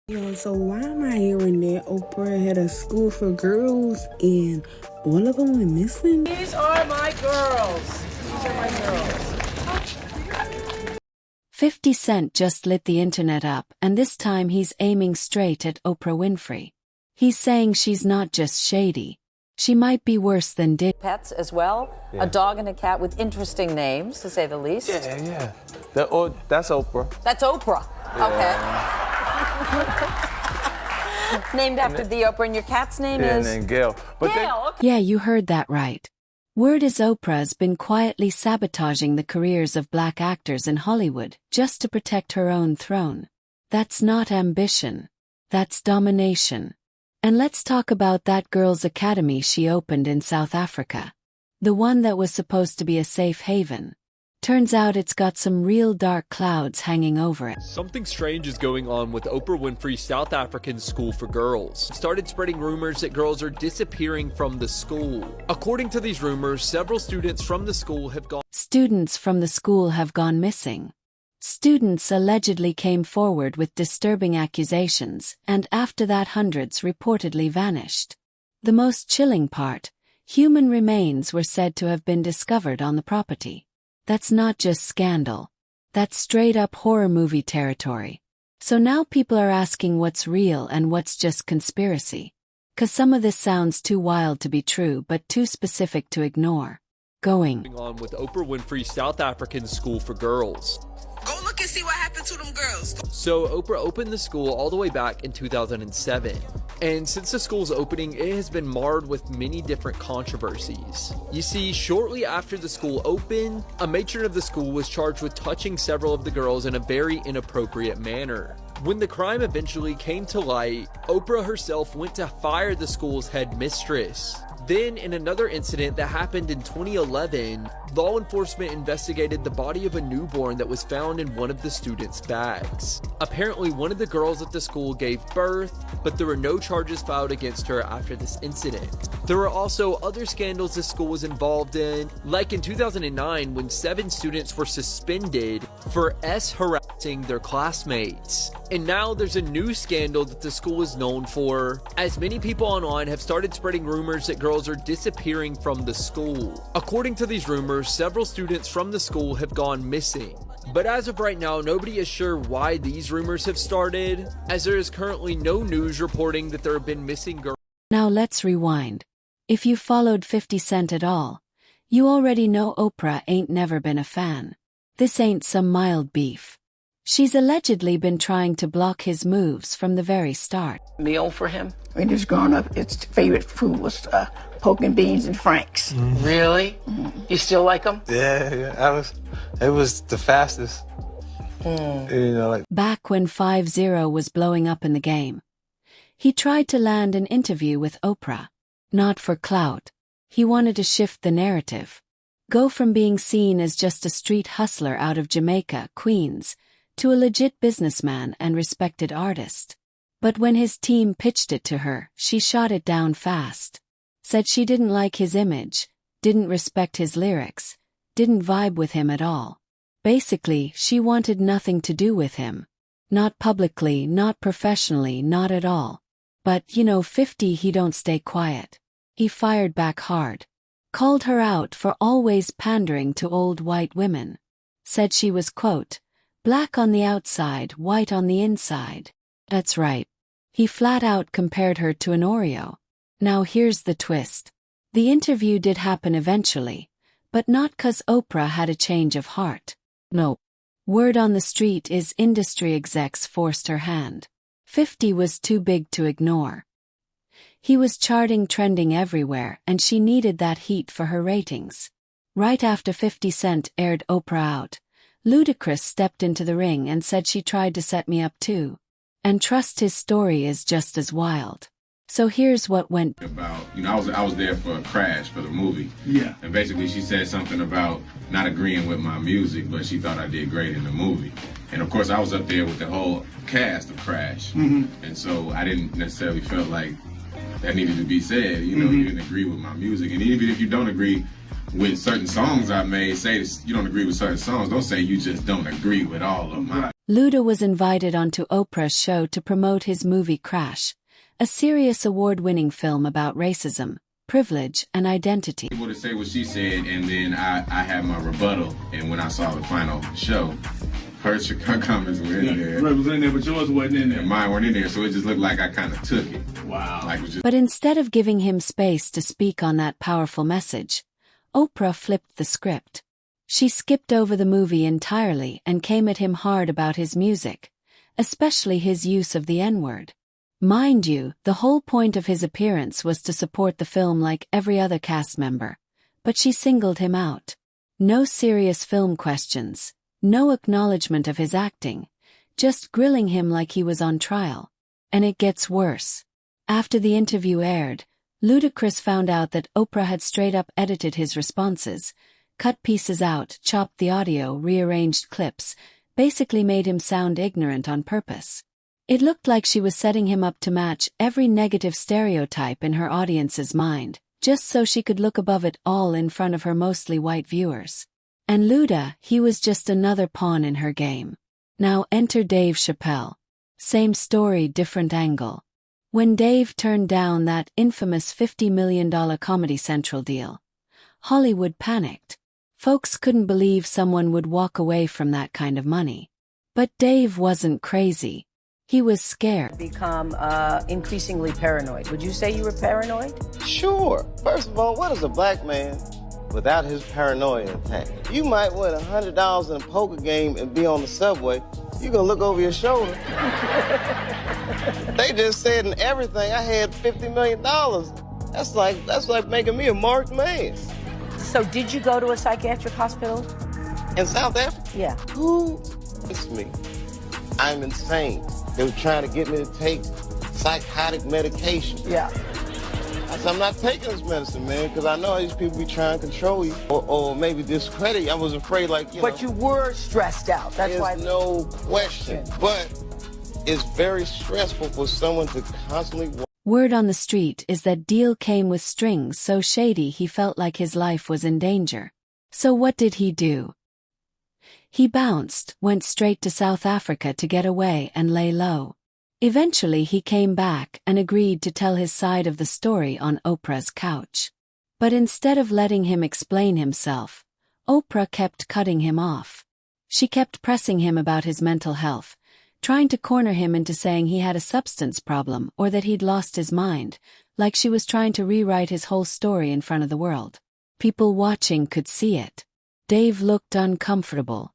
Yo, so why am I hearing that Oprah had a school for girls and one of them went missing? These are my girls. These are my girls. 50 Cent just lit the internet up, and this time he's aiming straight at Oprah Winfrey. He's saying she's not just shady. She might be worse than Pets as well. Yeah. A dog and a cat with interesting names, to say the least. Yeah. That's Oprah. That's Oprah. Yeah. Okay. Named after the Oprah, and your cat's name is? Yeah, named Gail. Gail. Yeah, you heard that right. Word is Oprah's been quietly sabotaging the careers of black actors in Hollywood just to protect her own throne. That's not ambition. That's domination. And let's talk about that girls' academy she opened in South Africa. The one that was supposed to be a safe haven. Turns out it's got some real dark clouds hanging over it. Something strange is going on with Oprah Winfrey's South African School for Girls. Started spreading rumors that girls are disappearing from the school. According to these rumors, several students from the school have gone missing. Students allegedly came forward with disturbing accusations, and after that hundreds reportedly vanished. The most chilling part, human remains were said to have been discovered on the property. That's not just scandal. That's straight-up horror movie territory. So now people are asking what's real and what's just conspiracy. 'Cause some of this sounds too wild to be true but too specific to ignore. Going on with Oprah Winfrey's South African School for Girls. Go look and see what happened to them girls. So Oprah opened the school all the way back in 2007. And since the school's opening, it has been marred with many different controversies. You see, shortly after the school opened, a matron of the school was charged with touching several of the girls in a very inappropriate manner. When the crime eventually came to light, Oprah herself went to fire the school's head mistress. Then, in another incident that happened in 2011, law enforcement investigated the body of a newborn that was found in one of the students' bags. Apparently, one of the girls at the school gave birth, but there were no charges filed against her after this incident. There were also other scandals the school was involved in, like in 2009 when 7 students were suspended for harassing their classmates. And now there's a new scandal that the school is known for, as many people online have started spreading rumors that girls are disappearing from the school. According to these rumors, several students from the school have gone missing. But as of right now, nobody is sure why these rumors have started, as there is currently no news reporting that there have been missing girls. Now let's rewind. If you followed 50 Cent at all, you already know Oprah ain't never been a fan. This ain't some mild beef. She's allegedly been trying to block his moves from the very start. Meal for him? When he was growing up, his favorite food was pork and beans and Franks. Mm-hmm. Really? Mm-hmm. You still like them? Yeah. It was the fastest. Back when 50 was blowing up in the game, he tried to land an interview with Oprah. Not for clout. He wanted to shift the narrative. Go from being seen as just a street hustler out of Jamaica, Queens, to a legit businessman and respected artist. But when his team pitched it to her, she shot it down fast. Said she didn't like his image, didn't respect his lyrics, didn't vibe with him at all. Basically, she wanted nothing to do with him. Not publicly, not professionally, not at all. But, 50 he don't stay quiet. He fired back hard. Called her out for always pandering to old white women. Said she was, quote, black on the outside, white on the inside. That's right. He flat out compared her to an Oreo. Now here's the twist. The interview did happen eventually, but not 'cause Oprah had a change of heart. No. Word on the street is industry execs forced her hand. 50 was too big to ignore. He was charting trending everywhere and she needed that heat for her ratings. Right after 50 Cent aired Oprah out, Ludacris stepped into the ring and said she tried to set me up too. And trust his story is just as wild. So here's what went about, I was there for Crash, for the movie. Yeah. And basically she said something about not agreeing with my music, but she thought I did great in the movie. And of course I was up there with the whole cast of Crash. Mm-hmm. And so I didn't necessarily feel like that needed to be said. You didn't agree with my music. And even if you don't agree with certain songs I made, say you don't agree with certain songs, don't say you just don't agree with all of mine. Luda was invited onto Oprah's show to promote his movie Crash, a serious award-winning film about racism, privilege, and identity. Able to say what she said, and then I had my rebuttal, and when I saw the final show, her comments were in there. Right, was in there, but yours wasn't in there. And mine weren't in there, so it just looked like I kind of took it. Wow. Like it was just... But instead of giving him space to speak on that powerful message, Oprah flipped the script. She skipped over the movie entirely and came at him hard about his music, especially his use of the N-word. Mind you, the whole point of his appearance was to support the film like every other cast member, but she singled him out. No serious film questions, no acknowledgement of his acting, just grilling him like he was on trial. And it gets worse. After the interview aired, Ludacris found out that Oprah had straight up edited his responses, cut pieces out, chopped the audio, rearranged clips, basically made him sound ignorant on purpose. It looked like she was setting him up to match every negative stereotype in her audience's mind, just so she could look above it all in front of her mostly white viewers. And Luda, he was just another pawn in her game. Now enter Dave Chappelle. Same story, different angle. When Dave turned down that infamous $50 million Comedy Central deal, Hollywood panicked. Folks couldn't believe someone would walk away from that kind of money. But Dave wasn't crazy. He was scared. Become increasingly paranoid. Would you say you were paranoid? Sure. First of all, what is a black man without his paranoia intact? You might win $100 in a poker game and be on the subway. You're gonna look over your shoulder. They just said in everything I had $50 million. That's like making me a marked man. So did you go to a psychiatric hospital? In South Africa? Yeah. Who? It's me. I'm insane. They were trying to get me to take psychotic medication. Yeah. I said, I'm not taking this medicine, man, because I know these people be trying to control you or maybe discredit you. I was afraid, like, you know. But you were stressed out. That's There's why. no question. But it's very stressful for someone to constantly... Word on the street is that deal came with strings so shady he felt like his life was in danger. So what did he do? He bounced, went straight to South Africa to get away and lay low. Eventually he came back and agreed to tell his side of the story on Oprah's couch. But instead of letting him explain himself, Oprah kept cutting him off. She kept pressing him about his mental health, trying to corner him into saying he had a substance problem or that he'd lost his mind, like she was trying to rewrite his whole story in front of the world. People watching could see it. Dave looked uncomfortable.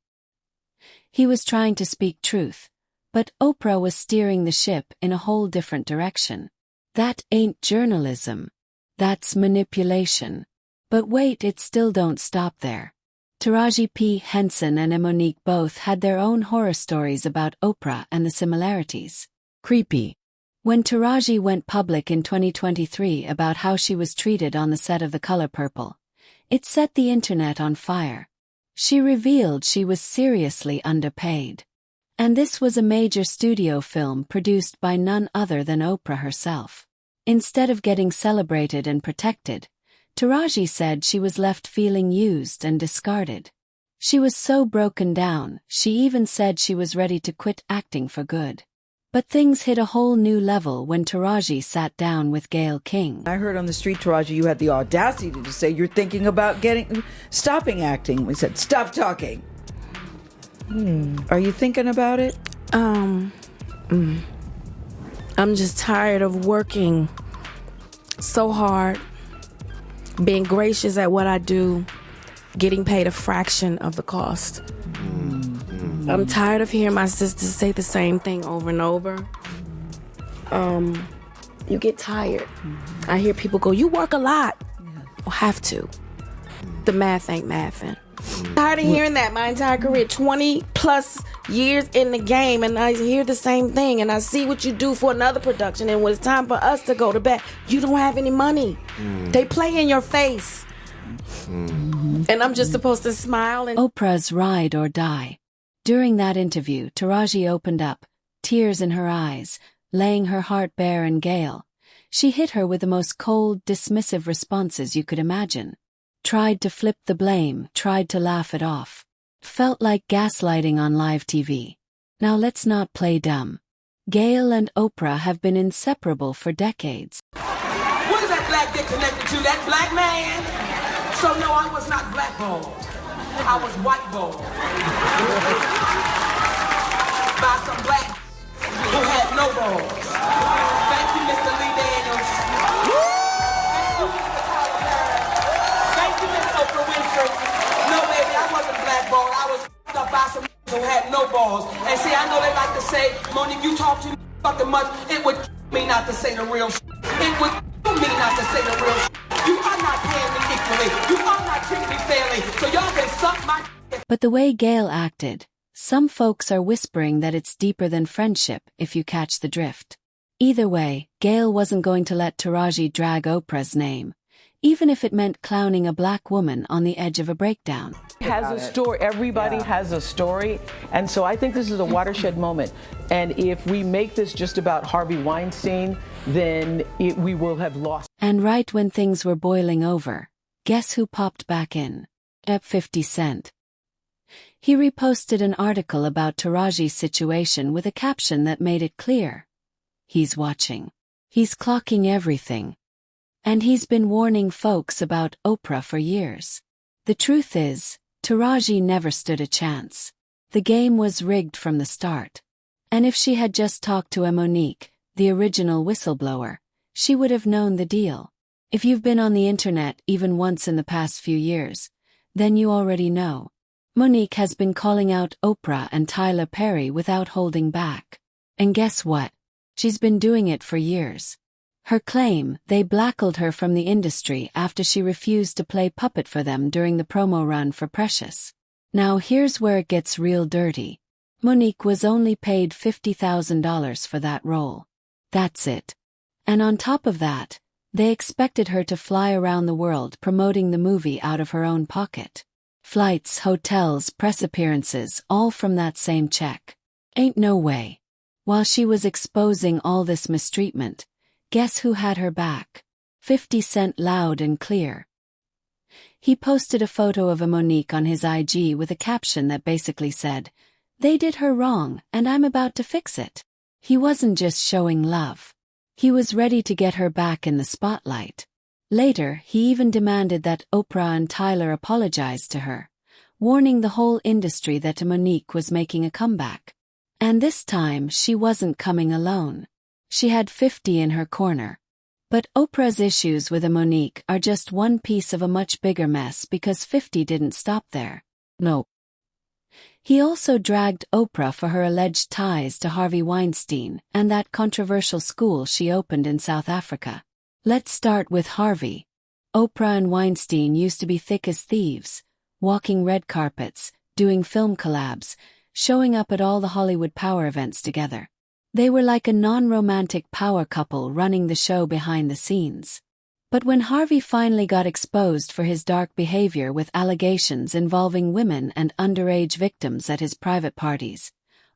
He was trying to speak truth, but Oprah was steering the ship in a whole different direction. That ain't journalism. That's manipulation. But wait, it still don't stop there. Taraji P. Henson and Monique both had their own horror stories about Oprah and the similarities. Creepy. When Taraji went public in 2023 about how she was treated on the set of The Color Purple, it set the internet on fire. She revealed she was seriously underpaid. And this was a major studio film produced by none other than Oprah herself. Instead of getting celebrated and protected, Taraji said she was left feeling used and discarded. She was so broken down, she even said she was ready to quit acting for good. But things hit a whole new level when Taraji sat down with Gayle King. I heard on the street, Taraji, you had the audacity to say you're thinking about stopping acting. We said, stop talking. Are you thinking about it? I'm just tired of working so hard, being gracious at what I do, getting paid a fraction of the cost. I'm tired of hearing my sisters say the same thing over and over. You get tired. I hear people go, you work a lot. Well, have to. The math ain't mathing. Tired of hearing that my entire career, 20 plus years in the game, and I hear the same thing, and I see what you do for another production, and when it's time for us to go to bed, you don't have any money. They play in your face. And I'm just supposed to smile. And Oprah's Ride or Die. During that interview, Taraji opened up, tears in her eyes, laying her heart bare in Gayle. She hit her with the most cold, dismissive responses you could imagine. Tried to flip the blame, tried to laugh it off. Felt like gaslighting on live TV. Now let's not play dumb. Gayle and Oprah have been inseparable for decades. What is that black dick connected to? That black man? So no, I was not blackballed. I was whiteballed. By some black who had no balls. Thank you, Mr. Lee Daniels. Thank you, Mr. Tyler Perry. Thank you, Miss Oprah Winfrey. No, baby, I wasn't blackballed. I was up by some who had no balls. And see, I know they like to say, Monique, you talk too fucking much. It would me not to say the real shit. It would me not to say the real shit. You are not paying me equally. You are not treating me fairly. So y'all can suck my. But the way Gayle acted, some folks are whispering that it's deeper than friendship, if you catch the drift. Either way, Gayle wasn't going to let Taraji drag Oprah's name, even if it meant clowning a black woman on the edge of a breakdown. Has a story. Everybody has a story. And so I think this is a watershed moment. And if we make this just about Harvey Weinstein, then we will have lost. And right when things were boiling over, guess who popped back in? 50 Cent. He reposted an article about Taraji's situation with a caption that made it clear. He's watching. He's clocking everything. And he's been warning folks about Oprah for years. The truth is, Taraji never stood a chance. The game was rigged from the start. And if she had just talked to Monique, the original whistleblower, she would have known the deal. If you've been on the internet even once in the past few years, then you already know. Monique has been calling out Oprah and Tyler Perry without holding back. And guess what? She's been doing it for years. Her claim, they blackballed her from the industry after she refused to play puppet for them during the promo run for Precious. Now here's where it gets real dirty. Monique was only paid $50,000 for that role. That's it. And on top of that, they expected her to fly around the world promoting the movie out of her own pocket. Flights, hotels, press appearances, all from that same check. Ain't no way. While she was exposing all this mistreatment, guess who had her back? 50 Cent, loud and clear. He posted a photo of a Monique on his IG with a caption that basically said, "They did her wrong, and I'm about to fix it." He wasn't just showing love. He was ready to get her back in the spotlight. Later, he even demanded that Oprah and Tyler apologize to her, warning the whole industry that Monique was making a comeback. And this time, she wasn't coming alone. She had 50 in her corner. But Oprah's issues with Monique are just one piece of a much bigger mess because 50 didn't stop there. Nope. He also dragged Oprah for her alleged ties to Harvey Weinstein and that controversial school she opened in South Africa. Let's start with Harvey. Oprah and Weinstein used to be thick as thieves, walking red carpets, doing film collabs, showing up at all the Hollywood power events together. They were like a non-romantic power couple running the show behind the scenes. But when Harvey finally got exposed for his dark behavior with allegations involving women and underage victims at his private parties,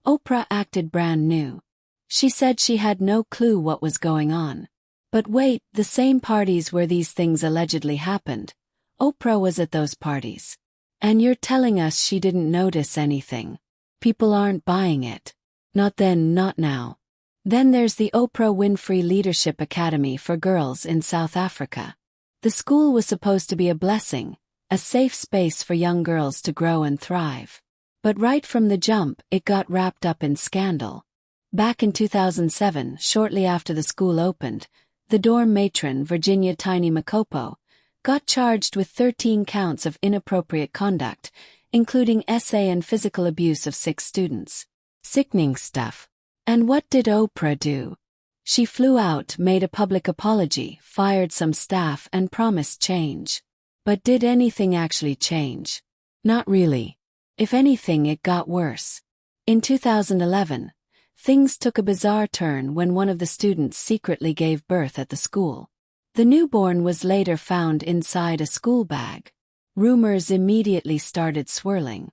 Oprah acted brand new. She said she had no clue what was going on. But wait, the same parties where these things allegedly happened, Oprah was at those parties. And you're telling us she didn't notice anything. People aren't buying it. Not then, not now. Then there's the Oprah Winfrey Leadership Academy for Girls in South Africa. The school was supposed to be a blessing, a safe space for young girls to grow and thrive. But right from the jump, it got wrapped up in scandal. Back in 2007, shortly after the school opened, the dorm matron, Virginia Tiny Makopo, got charged with 13 counts of inappropriate conduct, including essay and physical abuse of 6 students. Sickening stuff. And what did Oprah do? She flew out, made a public apology, fired some staff, and promised change. But did anything actually change? Not really. If anything, it got worse. In 2011, things took a bizarre turn when one of the students secretly gave birth at the school. The newborn was later found inside a school bag. Rumors immediately started swirling.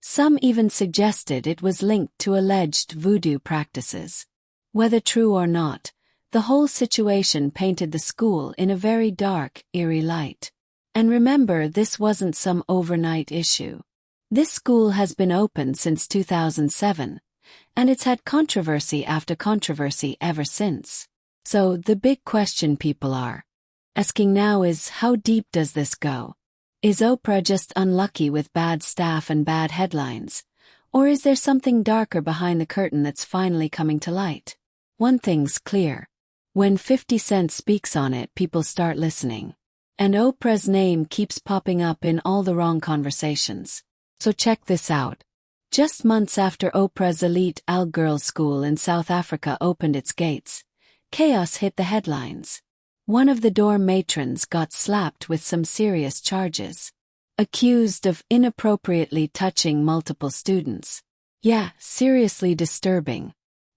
Some even suggested it was linked to alleged voodoo practices. Whether true or not, the whole situation painted the school in a very dark, eerie light. And remember, this wasn't some overnight issue. This school has been open since 2007, and it's had controversy after controversy ever since. So the big question people are asking now is, how deep does this go? Is Oprah just unlucky with bad staff and bad headlines? Or is there something darker behind the curtain that's finally coming to light? One thing's clear. When 50 Cent speaks on it, people start listening. And Oprah's name keeps popping up in all the wrong conversations. So check this out. Just months after Oprah's elite all-girls school in South Africa opened its gates, chaos hit the headlines. One of the dorm matrons got slapped with some serious charges. Accused of inappropriately touching multiple students. Yeah, seriously disturbing.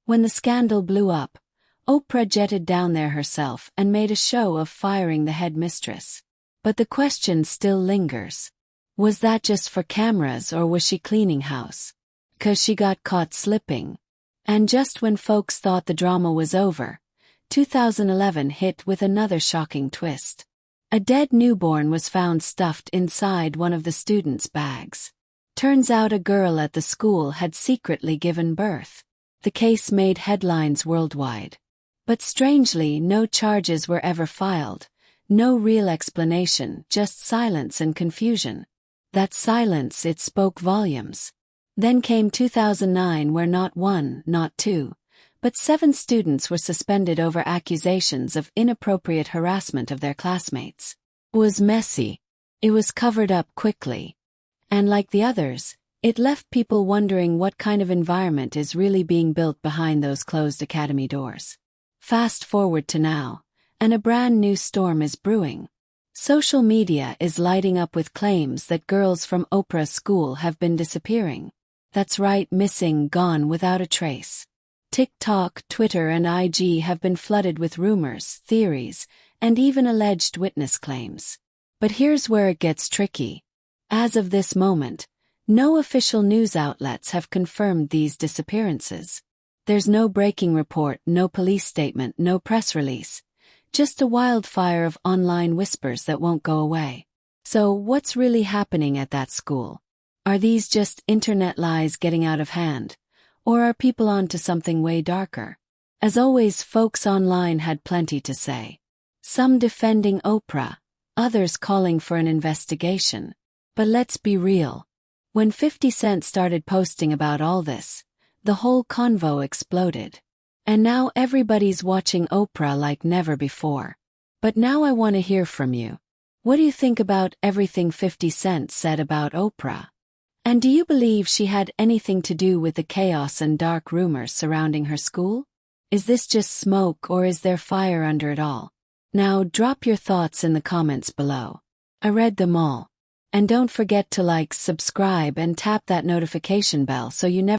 When the scandal blew up, Oprah jetted down there herself and made a show of firing the headmistress. But the question still lingers. Was that just for cameras, or was she cleaning house? 'Cause she got caught slipping. And just when folks thought the drama was over, 2011 hit with another shocking twist. A dead newborn was found stuffed inside one of the students' bags. Turns out a girl at the school had secretly given birth. The case made headlines worldwide. But strangely, no charges were ever filed. No real explanation, just silence and confusion. That silence, it spoke volumes. Then came 2009, where not one, not two, but 7 students were suspended over accusations of inappropriate harassment of their classmates. It was messy. It was covered up quickly. And like the others, it left people wondering what kind of environment is really being built behind those closed academy doors. Fast forward to now, and a brand new storm is brewing. Social media is lighting up with claims that girls from Oprah's school have been disappearing. That's right, missing, gone without a trace. TikTok, Twitter, and IG have been flooded with rumors, theories, and even alleged witness claims. But here's where it gets tricky. As of this moment, no official news outlets have confirmed these disappearances. There's no breaking report, no police statement, no press release. Just a wildfire of online whispers that won't go away. So what's really happening at that school? Are these just internet lies getting out of hand? Or are people on to something way darker? As always, folks online had plenty to say. Some defending Oprah, others calling for an investigation. But let's be real. When 50 Cent started posting about all this, the whole convo exploded. And now everybody's watching Oprah like never before. But now I want to hear from you. What do you think about everything 50 Cent said about Oprah? And do you believe she had anything to do with the chaos and dark rumors surrounding her school? Is this just smoke, or is there fire under it all? Now drop your thoughts in the comments below. I read them all. And don't forget to like, subscribe, and tap that notification bell so you never